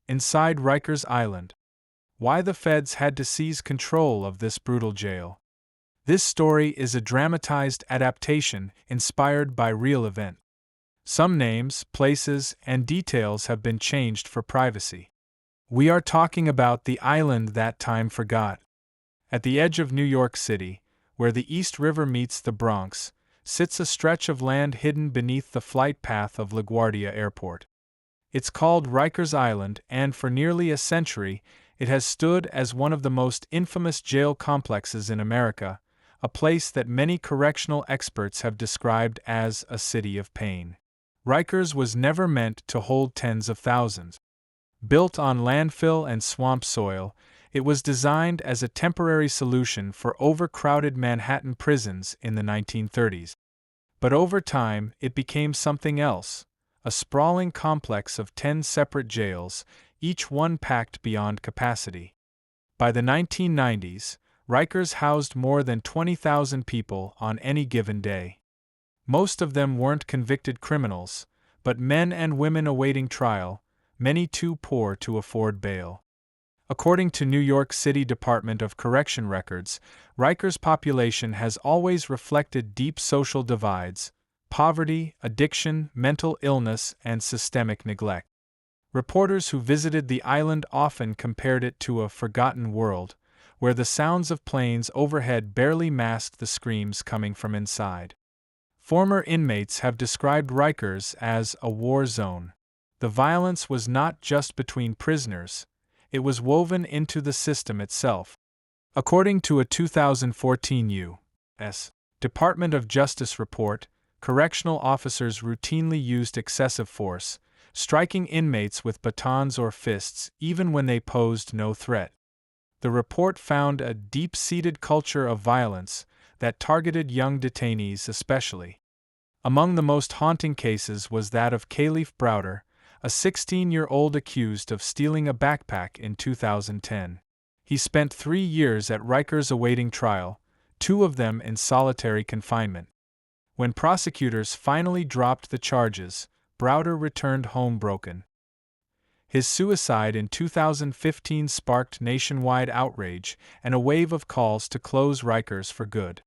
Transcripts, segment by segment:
inside Rikers Island. Why the feds had to seize control of this brutal jail. This story is a dramatized adaptation inspired by real events. Some names, places, and details have been changed for privacy. We are talking about the island that time forgot. At the edge of New York City, where the East River meets the Bronx, sits a stretch of land hidden beneath the flight path of LaGuardia Airport. It's called Rikers Island, and for nearly a century, it has stood as one of the most infamous jail complexes in America, a place that many correctional experts have described as a city of pain. Rikers was never meant to hold tens of thousands. Built on landfill and swamp soil, it was designed as a temporary solution for overcrowded Manhattan prisons in the 1930s. But over time, it became something else, a sprawling complex of 10 separate jails, each one packed beyond capacity. By the 1990s, Rikers housed more than 20,000 people on any given day. Most of them weren't convicted criminals, but men and women awaiting trial, many too poor to afford bail. According to New York City Department of Correction records, Rikers' population has always reflected deep social divides: poverty, addiction, mental illness, and systemic neglect. Reporters who visited the island often compared it to a forgotten world, where the sounds of planes overhead barely masked the screams coming from inside. Former inmates have described Rikers as a war zone. The violence was not just between prisoners, it was woven into the system itself. According to a 2014 U.S. Department of Justice report, correctional officers routinely used excessive force, striking inmates with batons or fists even when they posed no threat. The report found a deep-seated culture of violence that targeted young detainees especially. Among the most haunting cases was that of Kalief Browder, a 16-year-old accused of stealing a backpack in 2010. He spent 3 years at Rikers awaiting trial, 2 of them in solitary confinement. When prosecutors finally dropped the charges, Browder returned home broken. His suicide in 2015 sparked nationwide outrage and a wave of calls to close Rikers for good.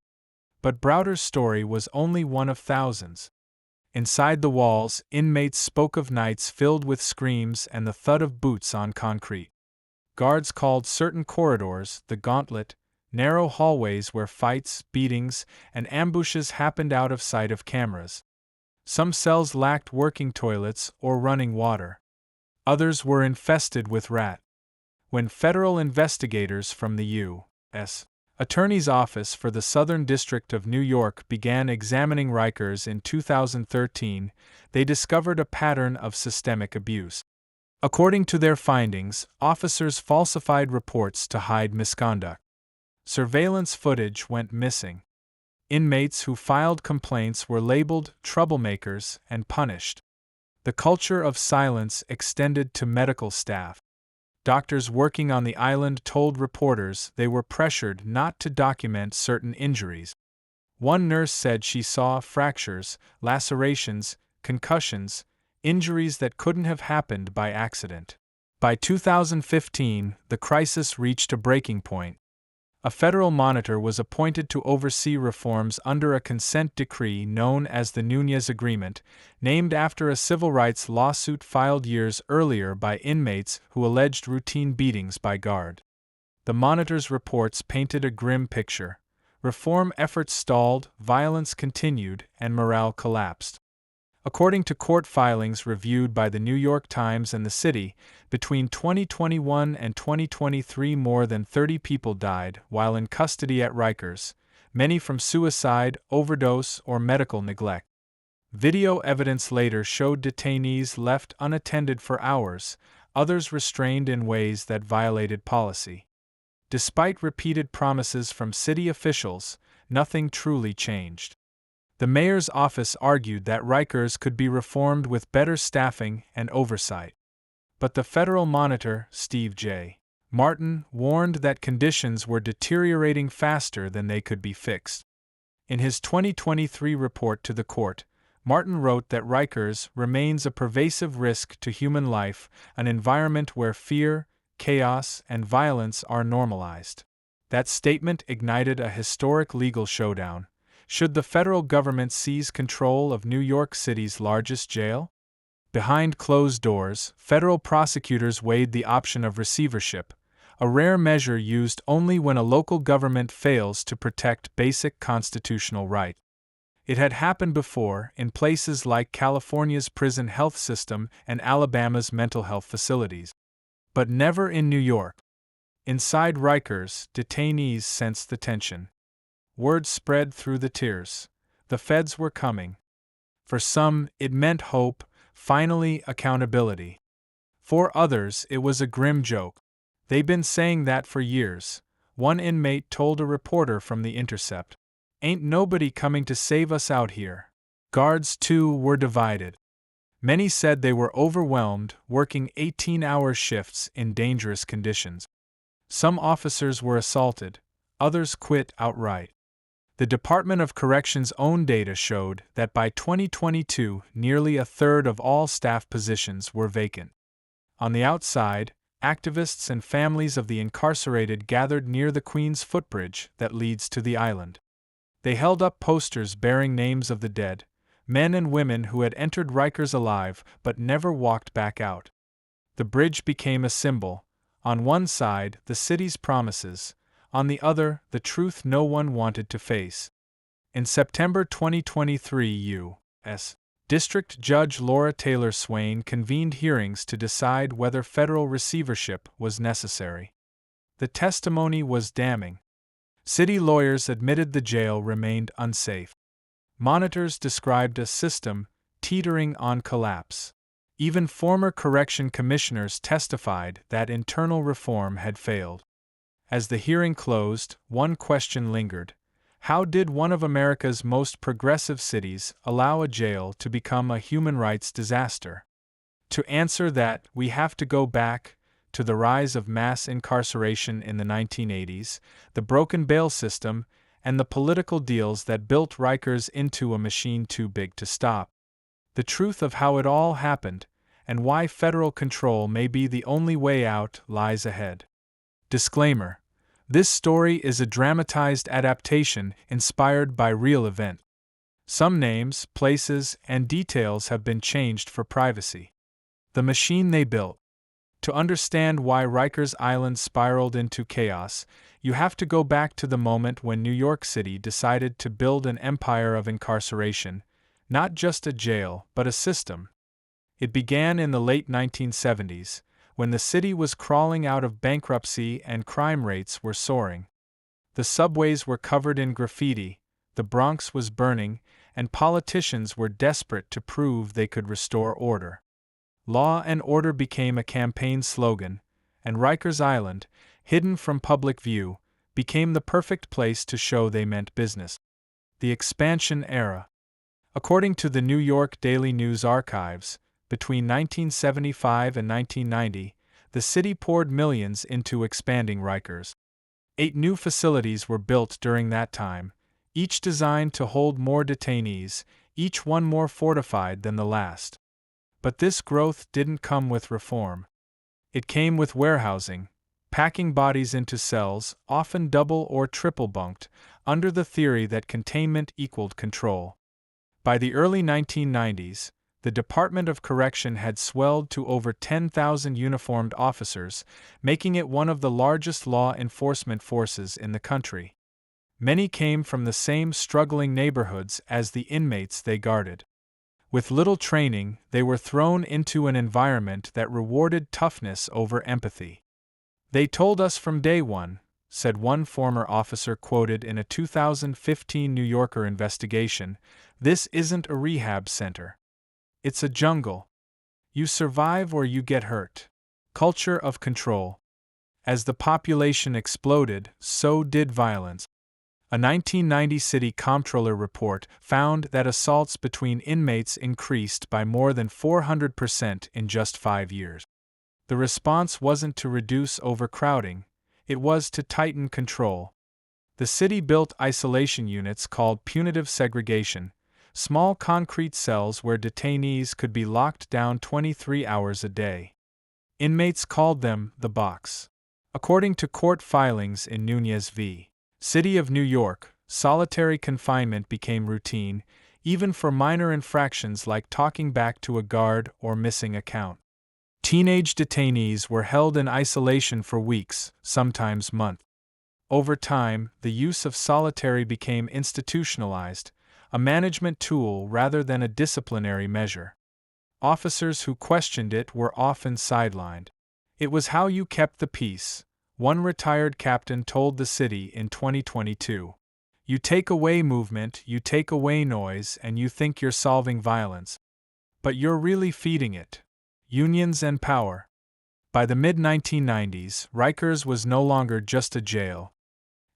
But Browder's story was only one of thousands. Inside the walls, inmates spoke of nights filled with screams and the thud of boots on concrete. Guards called certain corridors the gauntlet, narrow hallways where fights, beatings, and ambushes happened out of sight of cameras. Some cells lacked working toilets or running water. Others were infested with rats. When federal investigators from the U.S. Attorney's Office for the Southern District of New York began examining Rikers in 2013, they discovered a pattern of systemic abuse. According to their findings, officers falsified reports to hide misconduct. Surveillance footage went missing. Inmates who filed complaints were labeled troublemakers and punished. The culture of silence extended to medical staff. Doctors working on the island told reporters they were pressured not to document certain injuries. One nurse said she saw fractures, lacerations, concussions, injuries that couldn't have happened by accident. By 2015, the crisis reached a breaking point. A federal monitor was appointed to oversee reforms under a consent decree known as the Núñez Agreement, named after a civil rights lawsuit filed years earlier by inmates who alleged routine beatings by guards. The monitor's reports painted a grim picture. Reform efforts stalled, violence continued, and morale collapsed. According to court filings reviewed by the New York Times and the City, between 2021 and 2023 more than 30 people died while in custody at Rikers, many from suicide, overdose, or medical neglect. Video evidence later showed detainees left unattended for hours, others restrained in ways that violated policy. Despite repeated promises from city officials, nothing truly changed. The mayor's office argued that Rikers could be reformed with better staffing and oversight. But the federal monitor, Steve J. Martin, warned that conditions were deteriorating faster than they could be fixed. In his 2023 report to the court, Martin wrote that Rikers remains a pervasive risk to human life, an environment where fear, chaos, and violence are normalized. That statement ignited a historic legal showdown. Should the federal government seize control of New York City's largest jail? Behind closed doors, federal prosecutors weighed the option of receivership, a rare measure used only when a local government fails to protect basic constitutional rights. It had happened before in places like California's prison health system and Alabama's mental health facilities. But never in New York. Inside Rikers, detainees sensed the tension. Word spread through the tiers. The feds were coming. For some, it meant hope, finally accountability. For others, it was a grim joke. They'd been saying that for years. One inmate told a reporter from The Intercept, "Ain't nobody coming to save us out here." Guards, too, were divided. Many said they were overwhelmed, working 18-hour shifts in dangerous conditions. Some officers were assaulted, others quit outright. The Department of Corrections' own data showed that by 2022, nearly a third of all staff positions were vacant. On the outside, activists and families of the incarcerated gathered near the Queen's footbridge that leads to the island. They held up posters bearing names of the dead, men and women who had entered Rikers alive but never walked back out. The bridge became a symbol. On one side, the city's promises, on the other, the truth no one wanted to face. In September 2023, U.S. District Judge Laura Taylor Swain convened hearings to decide whether federal receivership was necessary. The testimony was damning. City lawyers admitted the jail remained unsafe. Monitors described a system teetering on collapse. Even former correction commissioners testified that internal reform had failed. As the hearing closed, one question lingered. How did one of America's most progressive cities allow a jail to become a human rights disaster? To answer that, we have to go back to the rise of mass incarceration in the 1980s, the broken bail system, and the political deals that built Rikers into a machine too big to stop. The truth of how it all happened, and why federal control may be the only way out, lies ahead. Disclaimer: this story is a dramatized adaptation inspired by real events. Some names, places, and details have been changed for privacy. The machine they built. To understand why Rikers Island spiraled into chaos, you have to go back to the moment when New York City decided to build an empire of incarceration, not just a jail, but a system. It began in the late 1970s, when the city was crawling out of bankruptcy and crime rates were soaring. The subways were covered in graffiti, the Bronx was burning, and politicians were desperate to prove they could restore order. Law and order became a campaign slogan, and Rikers Island, hidden from public view, became the perfect place to show they meant business. The expansion era. According to the New York Daily News archives, between 1975 and 1990, the city poured millions into expanding Rikers. 8 new facilities were built during that time, each designed to hold more detainees, each one more fortified than the last. But this growth didn't come with reform. It came with warehousing, packing bodies into cells, often double or triple bunked, under the theory that containment equaled control. By the early 1990s, the Department of Correction had swelled to over 10,000 uniformed officers, making it one of the largest law enforcement forces in the country. Many came from the same struggling neighborhoods as the inmates they guarded. With little training, they were thrown into an environment that rewarded toughness over empathy. "They told us from day one," said one former officer quoted in a 2015 New Yorker investigation, "this isn't a rehab center. It's a jungle. You survive or you get hurt." Culture of control. As the population exploded, so did violence. A 1990 city comptroller report found that assaults between inmates increased by more than 400% in just 5 years. The response wasn't to reduce overcrowding, it was to tighten control. The city built isolation units called punitive segregation, small concrete cells where detainees could be locked down 23 hours a day. Inmates called them the box. According to court filings in Nunez v. City of New York, solitary confinement became routine, even for minor infractions like talking back to a guard or missing a count. Teenage detainees were held in isolation for weeks, sometimes months. Over time, the use of solitary became institutionalized, a management tool rather than a disciplinary measure. Officers who questioned it were often sidelined. It was how you kept the peace, one retired captain told the city in 2022. You take away movement, you take away noise, and you think you're solving violence. But you're really feeding it. Unions and power. By the mid-1990s, Rikers was no longer just a jail.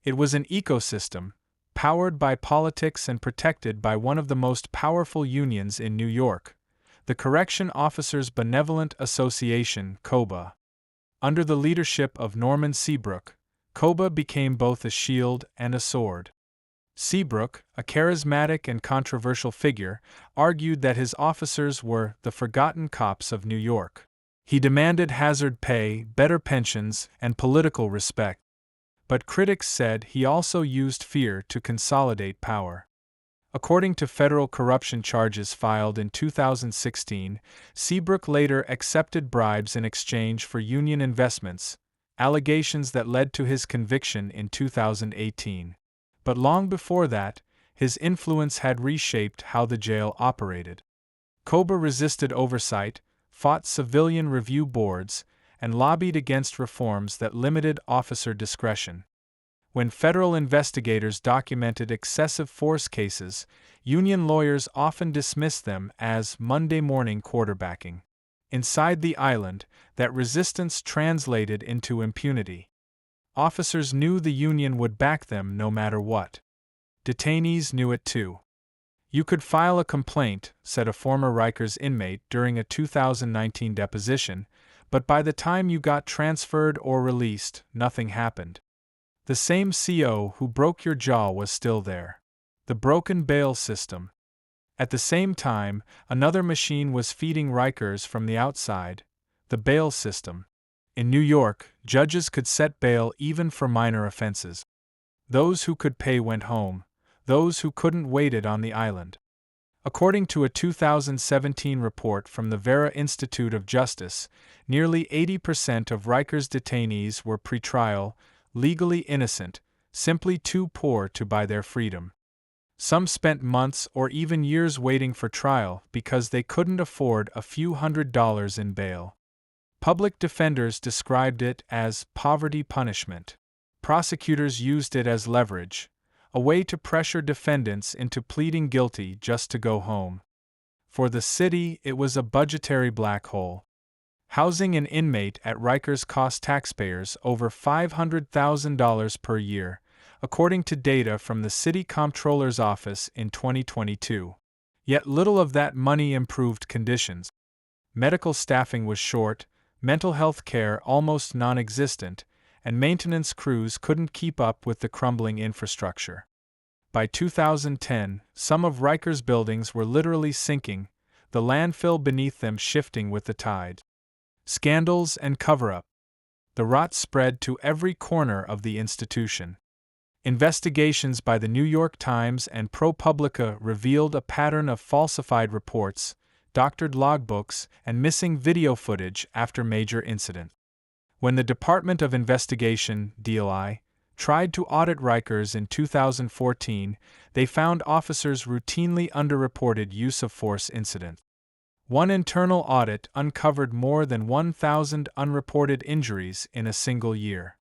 It was an ecosystem, powered by politics and protected by one of the most powerful unions in New York, the Correction Officers Benevolent Association, COBA. Under the leadership of Norman Seabrook, COBA became both a shield and a sword. Seabrook, a charismatic and controversial figure, argued that his officers were the forgotten cops of New York. He demanded hazard pay, better pensions, and political respect. But critics said he also used fear to consolidate power. According to federal corruption charges filed in 2016, Seabrook later accepted bribes in exchange for union investments, allegations that led to his conviction in 2018. But long before that, his influence had reshaped how the jail operated. COBA resisted oversight, fought civilian review boards, and lobbied against reforms that limited officer discretion. When federal investigators documented excessive force cases, union lawyers often dismissed them as Monday morning quarterbacking. Inside the island, that resistance translated into impunity. Officers knew the union would back them no matter what. Detainees knew it too. You could file a complaint, said a former Rikers inmate during a 2019 deposition, but by the time you got transferred or released, nothing happened. The same CO who broke your jaw was still there. The broken bail system. At the same time, another machine was feeding Rikers from the outside, the bail system. In New York, judges could set bail even for minor offenses. Those who could pay went home, those who couldn't waited on the island. According to a 2017 report from the Vera Institute of Justice, nearly 80% of Rikers detainees were pretrial, legally innocent, simply too poor to buy their freedom. Some spent months or even years waiting for trial because they couldn't afford a few $100s in bail. Public defenders described it as poverty punishment. Prosecutors used it as leverage, a way to pressure defendants into pleading guilty just to go home. For the city, it was a budgetary black hole. Housing an inmate at Rikers cost taxpayers over $500,000 per year, according to data from the City Comptroller's Office in 2022. Yet little of that money improved conditions. Medical staffing was short, mental health care almost non-existent, and maintenance crews couldn't keep up with the crumbling infrastructure. By 2010, some of Rikers' buildings were literally sinking, the landfill beneath them shifting with the tide. Scandals and cover-up. The rot spread to every corner of the institution. Investigations by the New York Times and ProPublica revealed a pattern of falsified reports, doctored logbooks, and missing video footage after major incidents. When the Department of Investigation, DLI, tried to audit Rikers in 2014, they found officers routinely underreported use of force incidents. One internal audit uncovered more than 1,000 unreported injuries in a single year.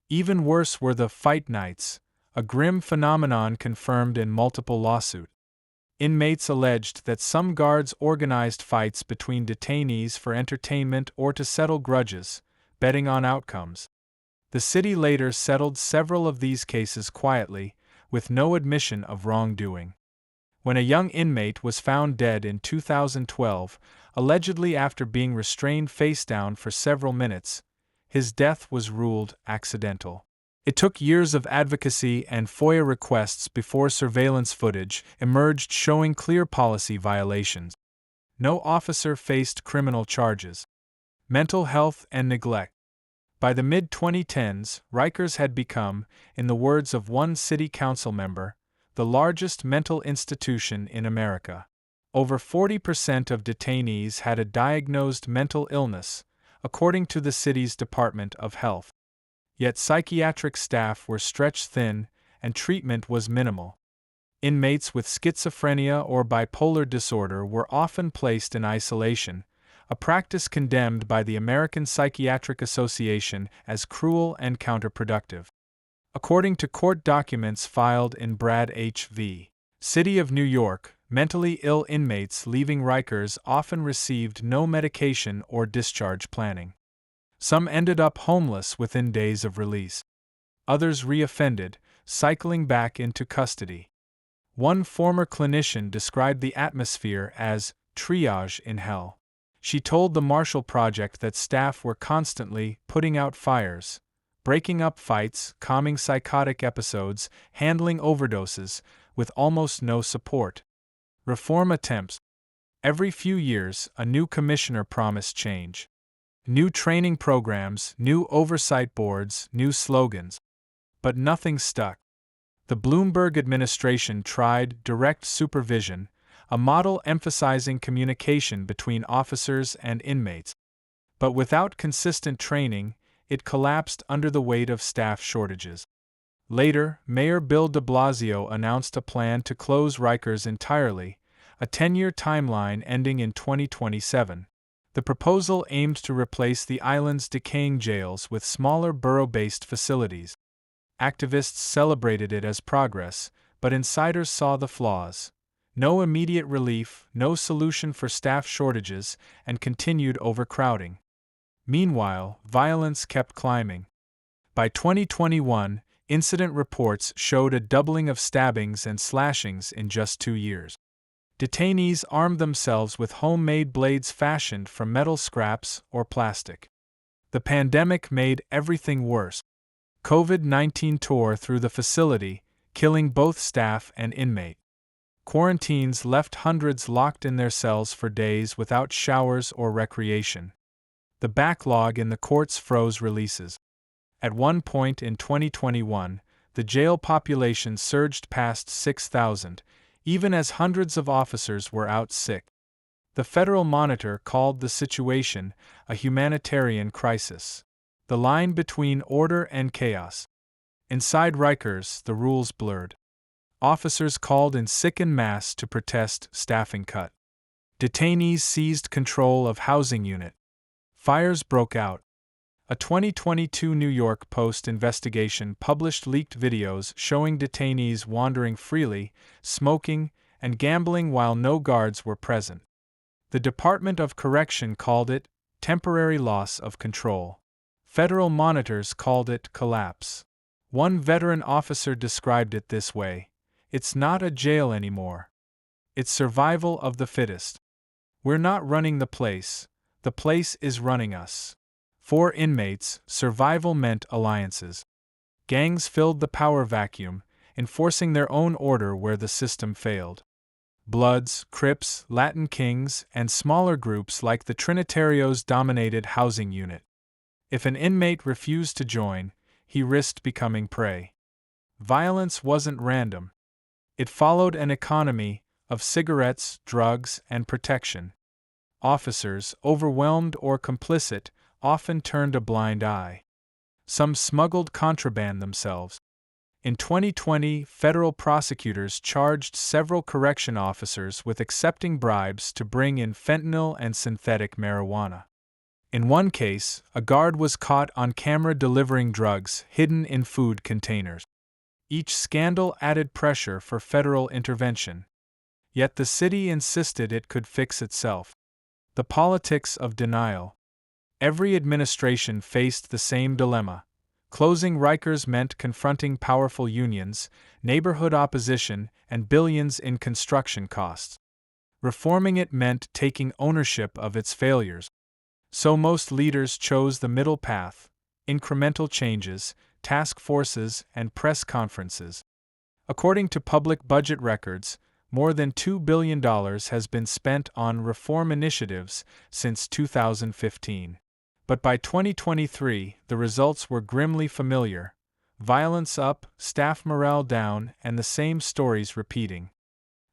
Even worse were the fight nights, a grim phenomenon confirmed in multiple lawsuits. Inmates alleged that some guards organized fights between detainees for entertainment or to settle grudges, betting on outcomes. The city later settled several of these cases quietly, with no admission of wrongdoing. When a young inmate was found dead in 2012, allegedly after being restrained face down for several minutes, his death was ruled accidental. It took years of advocacy and FOIA requests before surveillance footage emerged showing clear policy violations. No officer faced criminal charges. Mental health and neglect. By the mid-2010s, Rikers had become, in the words of one city council member, the largest mental institution in America. Over 40% of detainees had a diagnosed mental illness, according to the city's Department of Health. Yet psychiatric staff were stretched thin, and treatment was minimal. Inmates with schizophrenia or bipolar disorder were often placed in isolation, a practice condemned by the American Psychiatric Association as cruel and counterproductive. According to court documents filed in Brad H.V. City of New York, mentally ill inmates leaving Rikers often received no medication or discharge planning. Some ended up homeless within days of release. Others reoffended, cycling back into custody. One former clinician described the atmosphere as triage in hell. She told the Marshall Project that staff were constantly putting out fires, breaking up fights, calming psychotic episodes, handling overdoses, with almost no support. Reform attempts. Every few years, a new commissioner promised change. New training programs, new oversight boards, new slogans. But nothing stuck. The Bloomberg administration tried direct supervision, a model emphasizing communication between officers and inmates. But without consistent training, it collapsed under the weight of staff shortages. Later, Mayor Bill de Blasio announced a plan to close Rikers entirely, a 10-year timeline ending in 2027. The proposal aimed to replace the island's decaying jails with smaller borough-based facilities. Activists celebrated it as progress, but insiders saw the flaws. No immediate relief, no solution for staff shortages, and continued overcrowding. Meanwhile, violence kept climbing. By 2021, incident reports showed a doubling of stabbings and slashings in just 2 years. Detainees armed themselves with homemade blades fashioned from metal scraps or plastic. The pandemic made everything worse. COVID-19 tore through the facility, killing both staff and inmate. Quarantines left hundreds locked in their cells for days without showers or recreation. The backlog in the courts froze releases. At one point in 2021, the jail population surged past 6,000, even as hundreds of officers were out sick. The Federal Monitor called the situation a humanitarian crisis. The line between order and chaos. Inside Rikers, the rules blurred. Officers called in sick en masse to protest staffing cut. Detainees seized control of housing unit. Fires broke out. A 2022 New York Post investigation published leaked videos showing detainees wandering freely, smoking, and gambling while no guards were present. The Department of Correction called it temporary loss of control. Federal monitors called it collapse. One veteran officer described it this way: "It's not a jail anymore. It's survival of the fittest. We're not running the place is running us." For inmates, survival meant alliances. Gangs filled the power vacuum, enforcing their own order where the system failed. Bloods, Crips, Latin Kings, and smaller groups like the Trinitarios dominated housing unit. If an inmate refused to join, he risked becoming prey. Violence wasn't random. It followed an economy of cigarettes, drugs, and protection. Officers, overwhelmed or complicit, often turned a blind eye. Some smuggled contraband themselves. In 2020, federal prosecutors charged several correction officers with accepting bribes to bring in fentanyl and synthetic marijuana. In one case, a guard was caught on camera delivering drugs hidden in food containers. Each scandal added pressure for federal intervention. Yet the city insisted it could fix itself. The politics of denial. Every administration faced the same dilemma. Closing Rikers meant confronting powerful unions, neighborhood opposition, and billions in construction costs. Reforming it meant taking ownership of its failures. So most leaders chose the middle path: incremental changes, task forces, and press conferences. According to public budget records, more than $2 billion has been spent on reform initiatives since 2015. But by 2023, the results were grimly familiar: violence up, staff morale down, and the same stories repeating.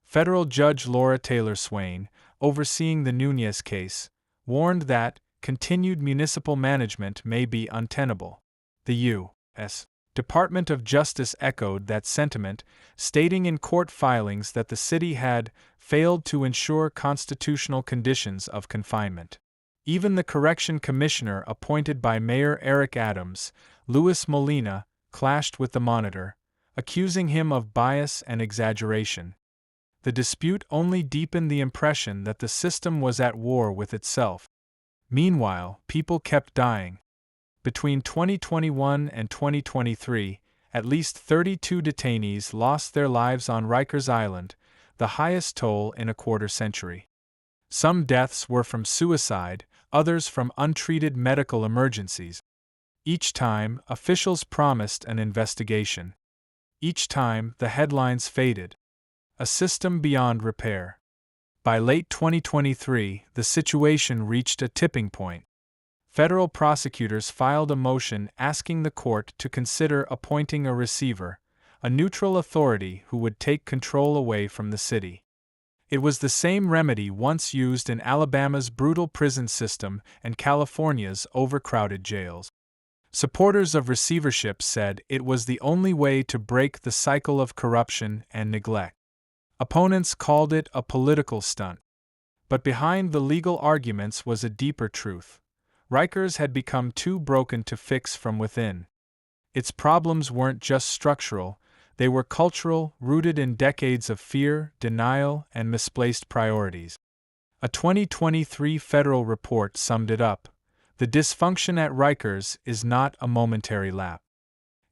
Federal Judge Laura Taylor Swain, overseeing the Núñez case, warned that continued municipal management may be untenable. The U.S. Department of Justice echoed that sentiment, stating in court filings that the city had failed to ensure constitutional conditions of confinement. Even the correction commissioner appointed by Mayor Eric Adams, Luis Molina, clashed with the Monitor, accusing him of bias and exaggeration. The dispute only deepened the impression that the system was at war with itself. Meanwhile, people kept dying. Between 2021 and 2023, at least 32 detainees lost their lives on Rikers Island, the highest toll in a quarter century. Some deaths were from suicide, others from untreated medical emergencies. Each time, officials promised an investigation. Each time, the headlines faded. A system beyond repair. By late 2023, the situation reached a tipping point. Federal prosecutors filed a motion asking the court to consider appointing a receiver, a neutral authority who would take control away from the city. It was the same remedy once used in Alabama's brutal prison system and California's overcrowded jails. Supporters of receivership said it was the only way to break the cycle of corruption and neglect. Opponents called it a political stunt. But behind the legal arguments was a deeper truth. Rikers had become too broken to fix from within. Its problems weren't just structural, they were cultural, rooted in decades of fear, denial, and misplaced priorities. A 2023 federal report summed it up. The dysfunction at Rikers is not a momentary lapse.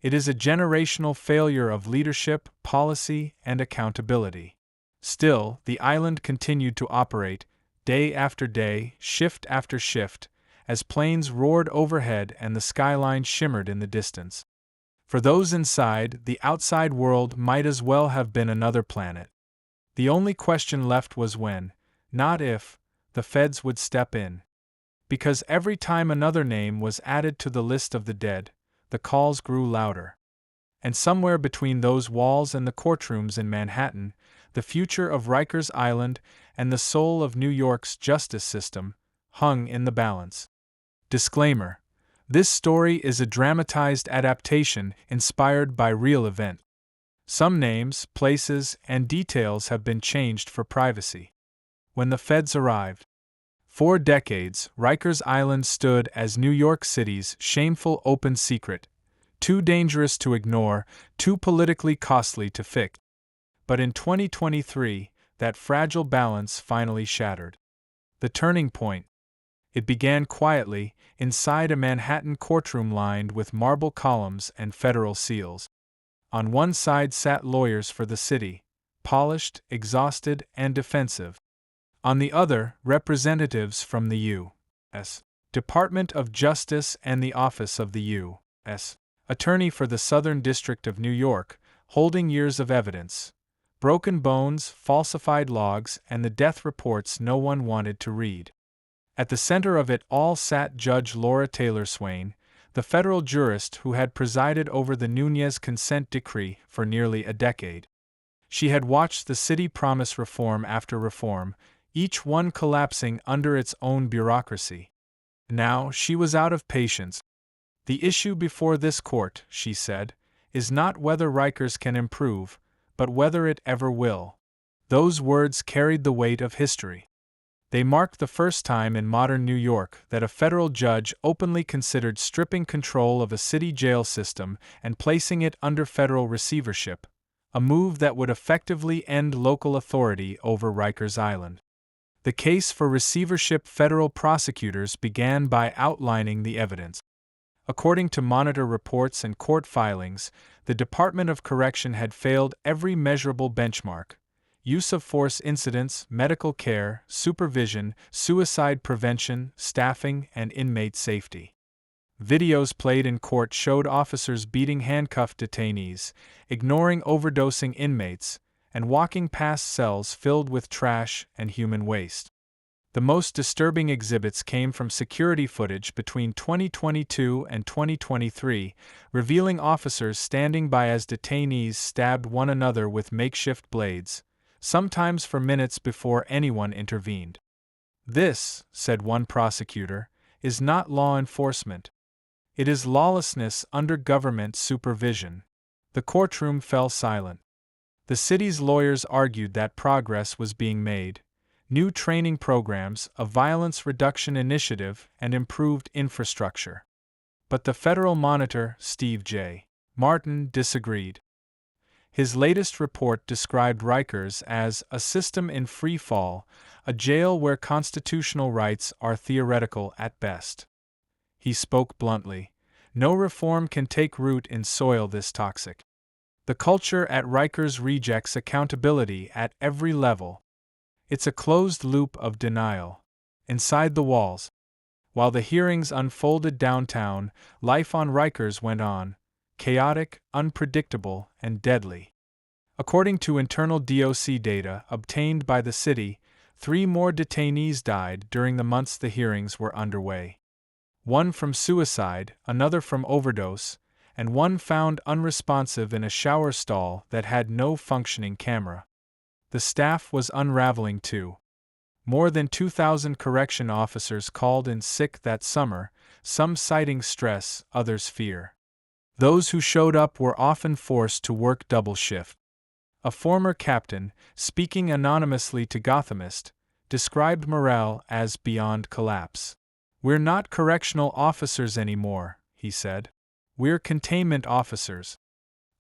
It is a generational failure of leadership, policy, and accountability. Still, the island continued to operate, day after day, shift after shift, as planes roared overhead and the skyline shimmered in the distance. For those inside, the outside world might as well have been another planet. The only question left was when, not if, the feds would step in. Because every time another name was added to the list of the dead, the calls grew louder. And somewhere between those walls and the courtrooms in Manhattan, the future of Rikers Island and the soul of New York's justice system hung in the balance. Disclaimer: this story is a dramatized adaptation inspired by real events. Some names, places, and details have been changed for privacy. When the feds arrived, for decades, Rikers Island stood as New York City's shameful open secret, too dangerous to ignore, too politically costly to fix. But in 2023, that fragile balance finally shattered. The turning point. It began quietly, inside a Manhattan courtroom lined with marble columns and federal seals. On one side sat lawyers for the city, polished, exhausted, and defensive. On the other, representatives from the U.S. Department of Justice and the Office of the U.S. Attorney for the Southern District of New York, holding years of evidence. Broken bones, falsified logs, and the death reports no one wanted to read. At the center of it all sat Judge Laura Taylor Swain, the federal jurist who had presided over the Núñez consent decree for nearly a decade. She had watched the city promise reform after reform, each one collapsing under its own bureaucracy. Now she was out of patience. The issue before this court, she said, is not whether Rikers can improve, but whether it ever will. Those words carried the weight of history. They marked the first time in modern New York that a federal judge openly considered stripping control of a city jail system and placing it under federal receivership, a move that would effectively end local authority over Rikers Island. The case for receivership federal prosecutors began by outlining the evidence. According to Monitor reports and court filings, the Department of Correction had failed every measurable benchmark: use of force incidents, medical care, supervision, suicide prevention, staffing, and inmate safety. Videos played in court showed officers beating handcuffed detainees, ignoring overdosing inmates, and walking past cells filled with trash and human waste. The most disturbing exhibits came from security footage between 2022 and 2023, revealing officers standing by as detainees stabbed one another with makeshift blades, sometimes for minutes before anyone intervened. "This," said one prosecutor, "is not law enforcement. It is lawlessness under government supervision." The courtroom fell silent. The city's lawyers argued that progress was being made. New training programs, a violence reduction initiative, and improved infrastructure. But the federal monitor, Steve J. Martin, disagreed. His latest report described Rikers as a system in free fall, a jail where constitutional rights are theoretical at best. He spoke bluntly. No reform can take root in soil this toxic. The culture at Rikers rejects accountability at every level. It's a closed loop of denial. Inside the walls. While the hearings unfolded downtown, life on Rikers went on, chaotic, unpredictable, and deadly. According to internal DOC data obtained by the city, 3 more detainees died during the months the hearings were underway. One from suicide, another from overdose, and one found unresponsive in a shower stall that had no functioning camera. The staff was unraveling too. More than 2,000 correction officers called in sick that summer, some citing stress, others fear. Those who showed up were often forced to work double shift. A former captain, speaking anonymously to Gothamist, described morale as beyond collapse. "We're not correctional officers anymore," he said. "We're containment officers.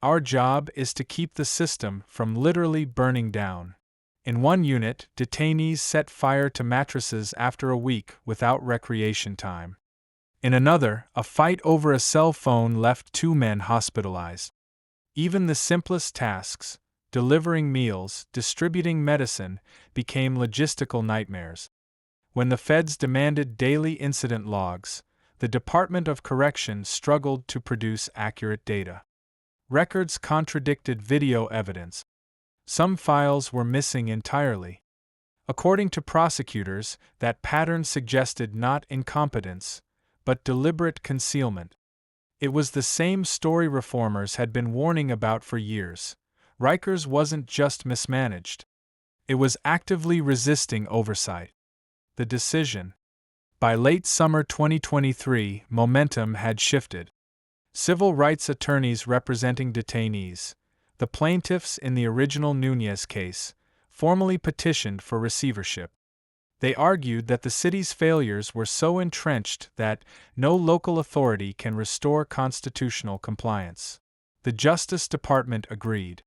Our job is to keep the system from literally burning down." In one unit, detainees set fire to mattresses after a week without recreation time. In another, a fight over a cell phone left 2 men hospitalized. Even the simplest tasks, delivering meals, distributing medicine, became logistical nightmares. When the feds demanded daily incident logs, the Department of Corrections struggled to produce accurate data. Records contradicted video evidence. Some files were missing entirely. According to prosecutors, that pattern suggested not incompetence, but deliberate concealment. It was the same story reformers had been warning about for years. Rikers wasn't just mismanaged. It was actively resisting oversight. The decision. By late summer 2023, momentum had shifted. Civil rights attorneys representing detainees, the plaintiffs in the original Núñez case, formally petitioned for receivership. They argued that the city's failures were so entrenched that no local authority can restore constitutional compliance. The Justice Department agreed.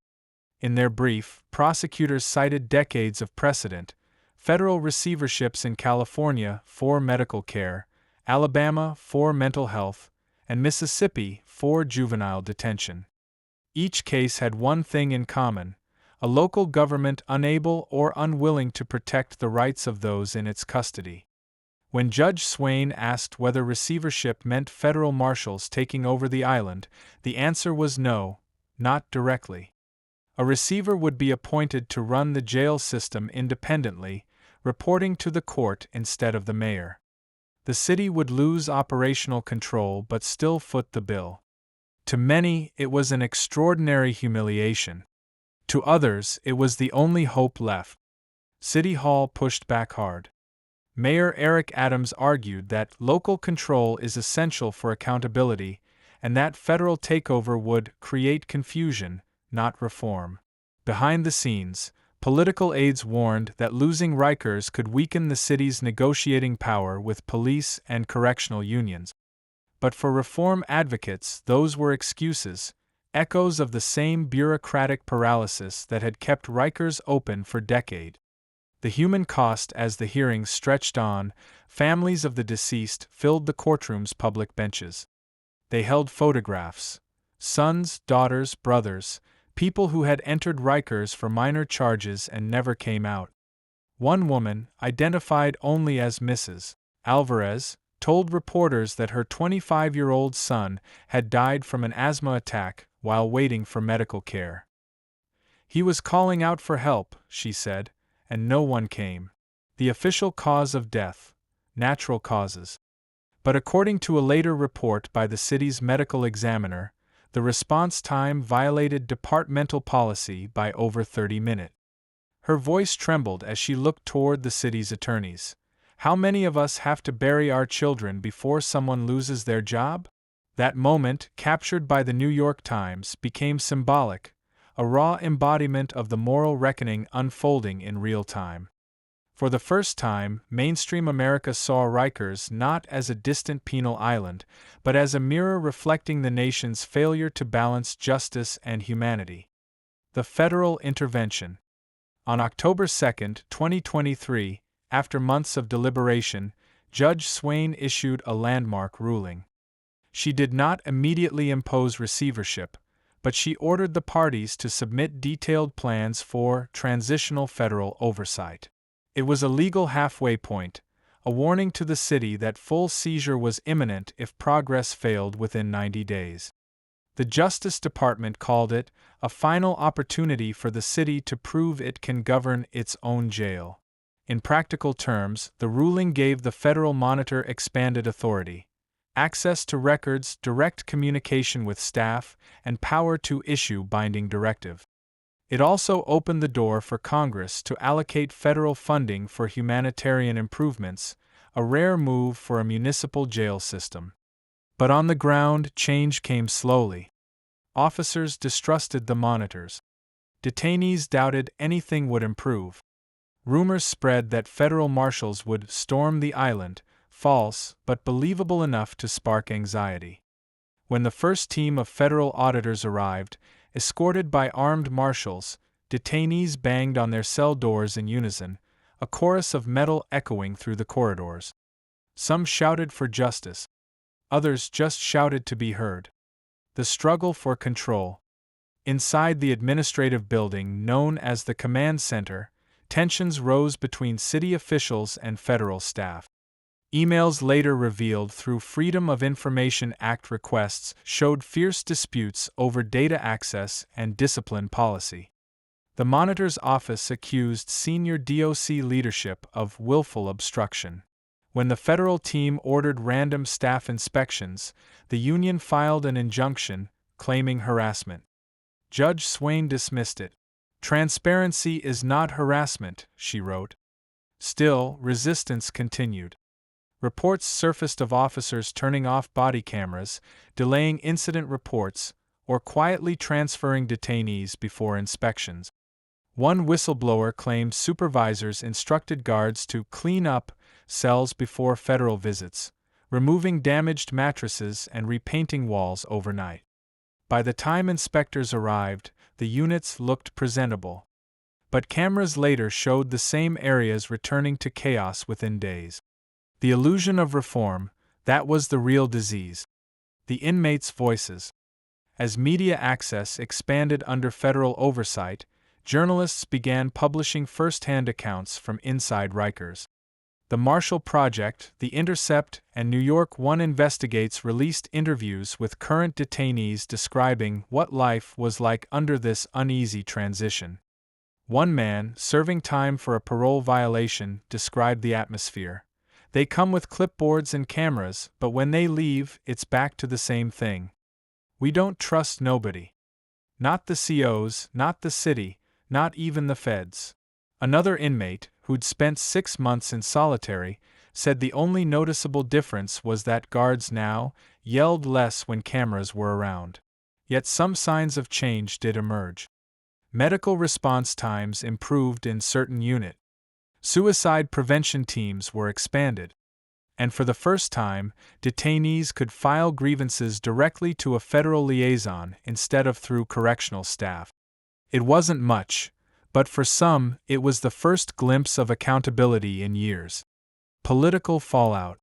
In their brief, prosecutors cited decades of precedent: federal receiverships in California for medical care, Alabama for mental health, and Mississippi for juvenile detention. Each case had one thing in common: a local government unable or unwilling to protect the rights of those in its custody. When Judge Swain asked whether receivership meant federal marshals taking over the island, the answer was no, not directly. A receiver would be appointed to run the jail system independently, reporting to the court instead of the mayor. The city would lose operational control but still foot the bill. To many, it was an extraordinary humiliation. To others, it was the only hope left. City Hall pushed back hard. Mayor Eric Adams argued that local control is essential for accountability, and that federal takeover would create confusion, not reform. Behind the scenes, political aides warned that losing Rikers could weaken the city's negotiating power with police and correctional unions. But for reform advocates, those were excuses, echoes of the same bureaucratic paralysis that had kept Rikers open for decades. The human cost as the hearings stretched on, families of the deceased filled the courtroom's public benches. They held photographs. Sons, daughters, brothers, people who had entered Rikers for minor charges and never came out. One woman, identified only as Mrs. Alvarez, told reporters that her 25-year-old son had died from an asthma attack while waiting for medical care. He was calling out for help, she said, and no one came. The official cause of death: natural causes. But according to a later report by the city's medical examiner, the response time violated departmental policy by over 30 minutes. Her voice trembled as she looked toward the city's attorneys. How many of us have to bury our children before someone loses their job? That moment, captured by the New York Times, became symbolic, a raw embodiment of the moral reckoning unfolding in real time. For the first time, mainstream America saw Rikers not as a distant penal island, but as a mirror reflecting the nation's failure to balance justice and humanity. The federal intervention. On October 2, 2023, after months of deliberation, Judge Swain issued a landmark ruling. She did not immediately impose receivership, but she ordered the parties to submit detailed plans for transitional federal oversight. It was a legal halfway point, a warning to the city that full seizure was imminent if progress failed within 90 days. The Justice Department called it a final opportunity for the city to prove it can govern its own jail. In practical terms, the ruling gave the federal monitor expanded authority, access to records, direct communication with staff, and power to issue binding directive. It also opened the door for Congress to allocate federal funding for humanitarian improvements, a rare move for a municipal jail system. But on the ground, change came slowly. Officers distrusted the monitors. Detainees doubted anything would improve. Rumors spread that federal marshals would storm the island, false but believable enough to spark anxiety. When the first team of federal auditors arrived, escorted by armed marshals, detainees banged on their cell doors in unison, a chorus of metal echoing through the corridors. Some shouted for justice. Others just shouted to be heard. The struggle for control. Inside the administrative building known as the Command Center, tensions rose between city officials and federal staff. Emails later revealed through Freedom of Information Act requests showed fierce disputes over data access and discipline policy. The Monitor's office accused senior DOC leadership of willful obstruction. When the federal team ordered random staff inspections, the union filed an injunction claiming harassment. Judge Swain dismissed it. "Transparency is not harassment," she wrote. Still, resistance continued. Reports surfaced of officers turning off body cameras, delaying incident reports, or quietly transferring detainees before inspections. One whistleblower claimed supervisors instructed guards to clean up cells before federal visits, removing damaged mattresses and repainting walls overnight. By the time inspectors arrived, the units looked presentable. But cameras later showed the same areas returning to chaos within days. The illusion of reform, that was the real disease. The inmates' voices. As media access expanded under federal oversight, journalists began publishing first-hand accounts from inside Rikers. The Marshall Project, The Intercept, and New York One Investigates released interviews with current detainees describing what life was like under this uneasy transition. One man, serving time for a parole violation, described the atmosphere. "They come with clipboards and cameras, but when they leave, it's back to the same thing. We don't trust nobody. Not the COs, not the city, not even the feds." Another inmate, who'd spent 6 months in solitary, said the only noticeable difference was that guards now yelled less when cameras were around. Yet some signs of change did emerge. Medical response times improved in certain units. Suicide prevention teams were expanded. And for the first time, detainees could file grievances directly to a federal liaison instead of through correctional staff. It wasn't much, but for some, it was the first glimpse of accountability in years. Political fallout.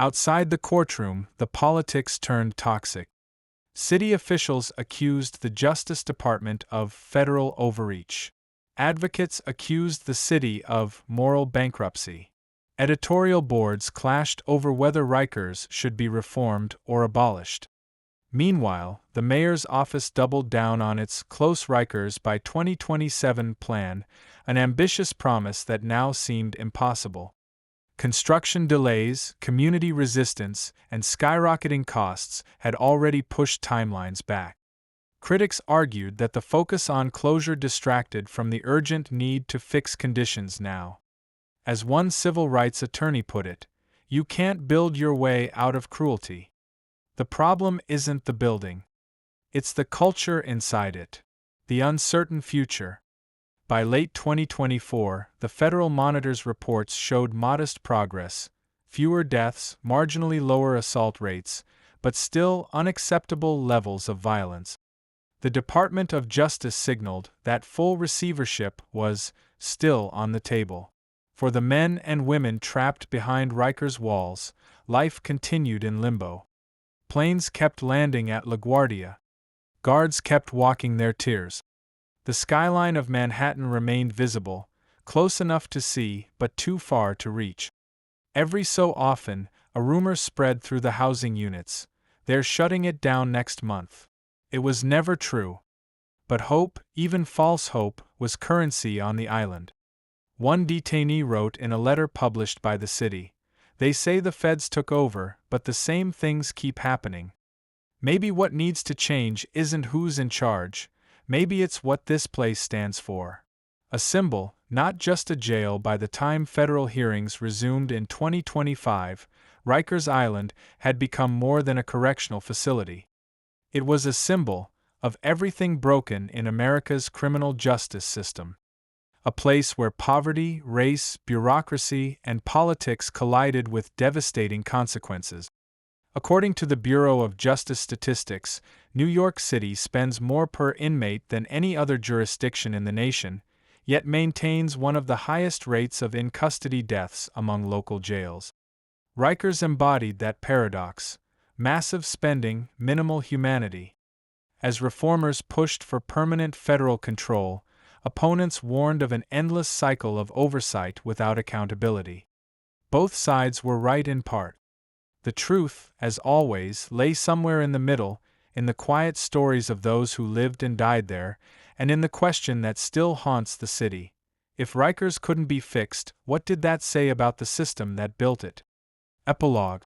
Outside the courtroom, the politics turned toxic. City officials accused the Justice Department of federal overreach. Advocates accused the city of moral bankruptcy. Editorial boards clashed over whether Rikers should be reformed or abolished. Meanwhile, the mayor's office doubled down on its Close Rikers by 2027 plan, an ambitious promise that now seemed impossible. Construction delays, community resistance, and skyrocketing costs had already pushed timelines back. Critics argued that the focus on closure distracted from the urgent need to fix conditions now. As one civil rights attorney put it, "You can't build your way out of cruelty. The problem isn't the building. It's the culture inside it. The uncertain future." By late 2024, the Federal Monitor's reports showed modest progress, fewer deaths, marginally lower assault rates, but still unacceptable levels of violence. The Department of Justice signaled that full receivership was still on the table. For the men and women trapped behind Rikers' walls, life continued in limbo. Planes kept landing at LaGuardia. Guards kept walking their tiers. The skyline of Manhattan remained visible, close enough to see but too far to reach. Every so often, a rumor spread through the housing units: "They're shutting it down next month." It was never true. But hope, even false hope, was currency on the island. One detainee wrote in a letter published by the city, "They say the feds took over, but the same things keep happening. Maybe what needs to change isn't who's in charge, maybe it's what this place stands for." A symbol, not just a jail. By the time federal hearings resumed in 2025, Rikers Island had become more than a correctional facility. It was a symbol of everything broken in America's criminal justice system. A place where poverty, race, bureaucracy, and politics collided with devastating consequences. According to the Bureau of Justice Statistics, New York City spends more per inmate than any other jurisdiction in the nation, yet maintains one of the highest rates of in-custody deaths among local jails. Rikers embodied that paradox: massive spending, minimal humanity. As reformers pushed for permanent federal control, opponents warned of an endless cycle of oversight without accountability. Both sides were right in part. The truth, as always, lay somewhere in the middle, in the quiet stories of those who lived and died there, and in the question that still haunts the city: if Rikers couldn't be fixed, what did that say about the system that built it? Epilogue.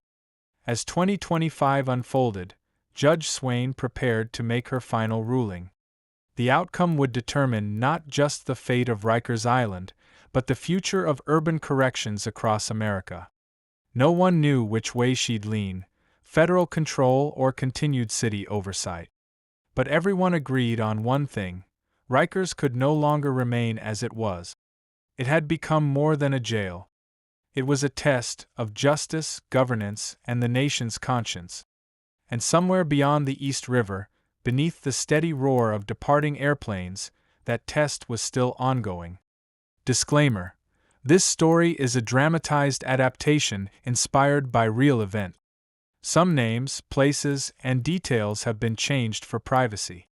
As 2025 unfolded, Judge Swain prepared to make her final ruling. The outcome would determine not just the fate of Rikers Island, but the future of urban corrections across America. No one knew which way she'd lean: federal control or continued city oversight. But everyone agreed on one thing: Rikers could no longer remain as it was. It had become more than a jail. It was a test of justice, governance, and the nation's conscience. And somewhere beyond the East River, beneath the steady roar of departing airplanes, that test was still ongoing. Disclaimer: this story is a dramatized adaptation inspired by real events. Some names, places, and details have been changed for privacy.